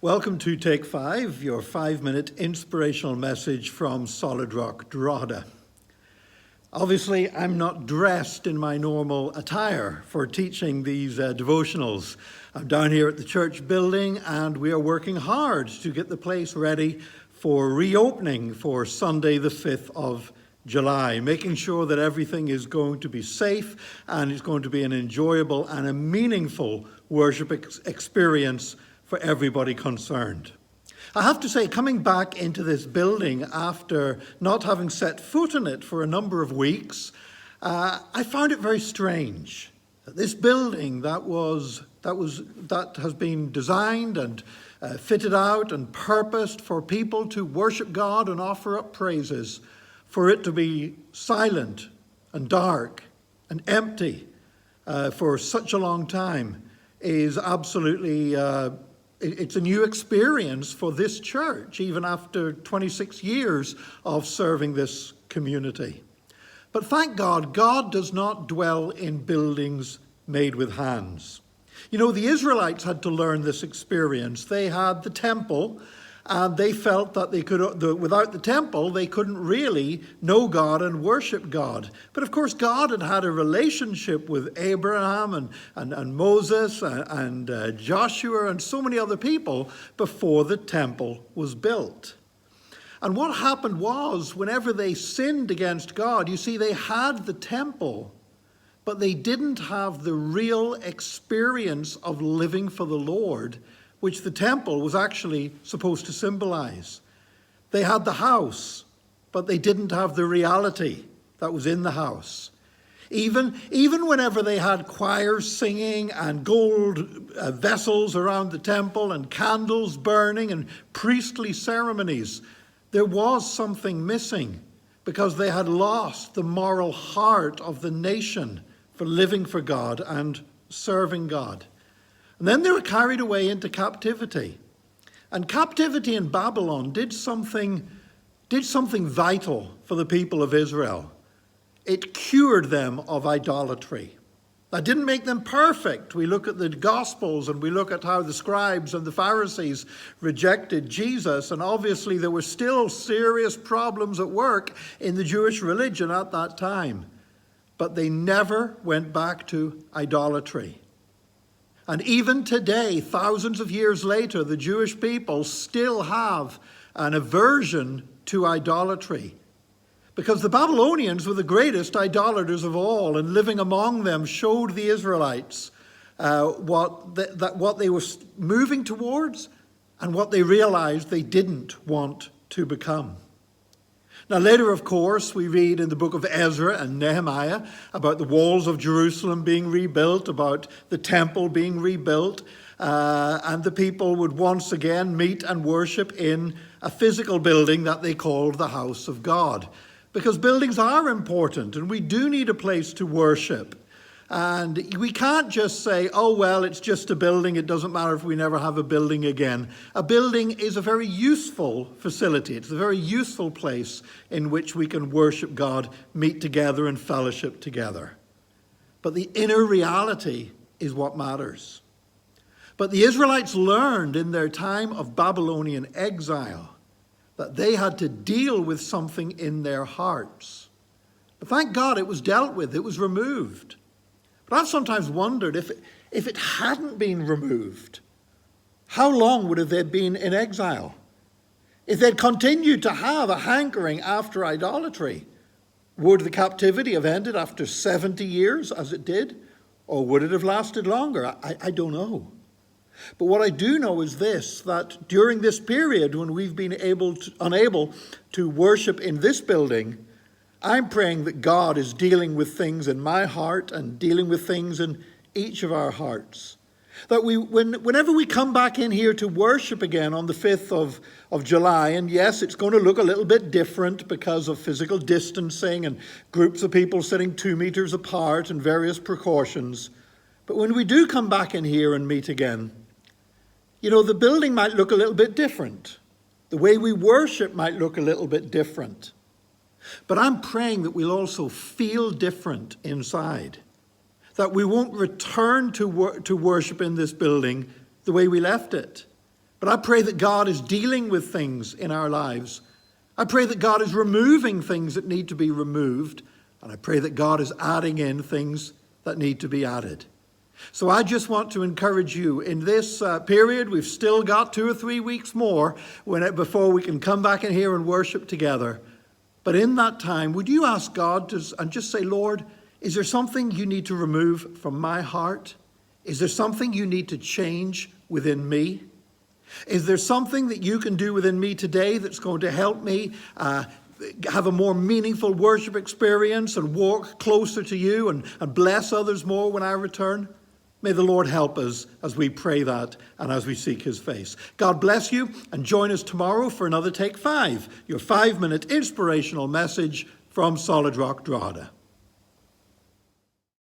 Welcome to Take 5, your 5-minute inspirational message from Solid Rock Drogheda. Obviously, I'm not dressed in my normal attire for teaching these devotionals. I'm down here at the church building and we are working hard to get the place ready for reopening for Sunday the 5th of July, making sure that everything is going to be safe and it's going to be an enjoyable and a meaningful worship experience for everybody concerned. I have to say, coming back into this building after not having set foot in it for a number of weeks, I found it very strange. This building that has been designed and fitted out and purposed for people to worship God and offer up praises, for it to be silent and dark and empty for such a long time is absolutely it's a new experience for this church, even after 26 years of serving this community. But thank God, God does not dwell in buildings made with hands. You know, the Israelites had to learn this experience. They had the temple, and they felt that without the temple, they couldn't really know God and worship God. But of course, God had a relationship with Abraham and Moses and Joshua and so many other people before the temple was built. And what happened was, whenever they sinned against God, you see, they had the temple, but they didn't have the real experience of living for the Lord, which the temple was actually supposed to symbolize. They had the house, but they didn't have the reality that was in the house. Even whenever they had choirs singing and gold vessels around the temple and candles burning and priestly ceremonies, there was something missing because they had lost the moral heart of the nation for living for God and serving God. And then they were carried away into captivity. And captivity in Babylon did something vital for the people of Israel. It cured them of idolatry. That didn't make them perfect. We look at the Gospels and we look at how the scribes and the Pharisees rejected Jesus. And obviously there were still serious problems at work in the Jewish religion at that time. But they never went back to idolatry. And even today, thousands of years later, the Jewish people still have an aversion to idolatry. Because the Babylonians were the greatest idolaters of all, and living among them showed the Israelites what they were moving towards and what they realized they didn't want to become. Now later, of course, we read in the book of Ezra and Nehemiah about the walls of Jerusalem being rebuilt, about the temple being rebuilt, and the people would once again meet and worship in a physical building that they called the house of God. Because buildings are important and we do need a place to worship. And we can't just say, oh, well, it's just a building. It doesn't matter if we never have a building again. A building is a very useful facility. It's a very useful place in which we can worship God, meet together and fellowship together. But the inner reality is what matters. But the Israelites learned in their time of Babylonian exile that they had to deal with something in their hearts. But thank God it was dealt with. It was removed. But I've sometimes wondered if it hadn't been removed, how long would have they been in exile? If they'd continued to have a hankering after idolatry, would the captivity have ended after 70 years as it did? Or would it have lasted longer? I don't know. But what I do know is this, that during this period when we've been unable to worship in this building, I'm praying that God is dealing with things in my heart and dealing with things in each of our hearts. That whenever we come back in here to worship again on the 5th of July, and yes, it's going to look a little bit different because of physical distancing and groups of people sitting 2 meters apart and various precautions. But when we do come back in here and meet again, you know, the building might look a little bit different. The way we worship might look a little bit different. But I'm praying that we'll also feel different inside. That we won't return to worship in this building the way we left it. But I pray that God is dealing with things in our lives. I pray that God is removing things that need to be removed. And I pray that God is adding in things that need to be added. So I just want to encourage you in this period. We've still got 2 or 3 weeks more before we can come back in here and worship together. But in that time, would you ask God and just say, Lord, is there something you need to remove from my heart? Is there something you need to change within me? Is there something that you can do within me today that's going to help me have a more meaningful worship experience and walk closer to you and bless others more when I return? May the Lord help us as we pray that and as we seek his face. God bless you, and join us tomorrow for another Take 5, your 5-minute inspirational message from Solid Rock Drogheda.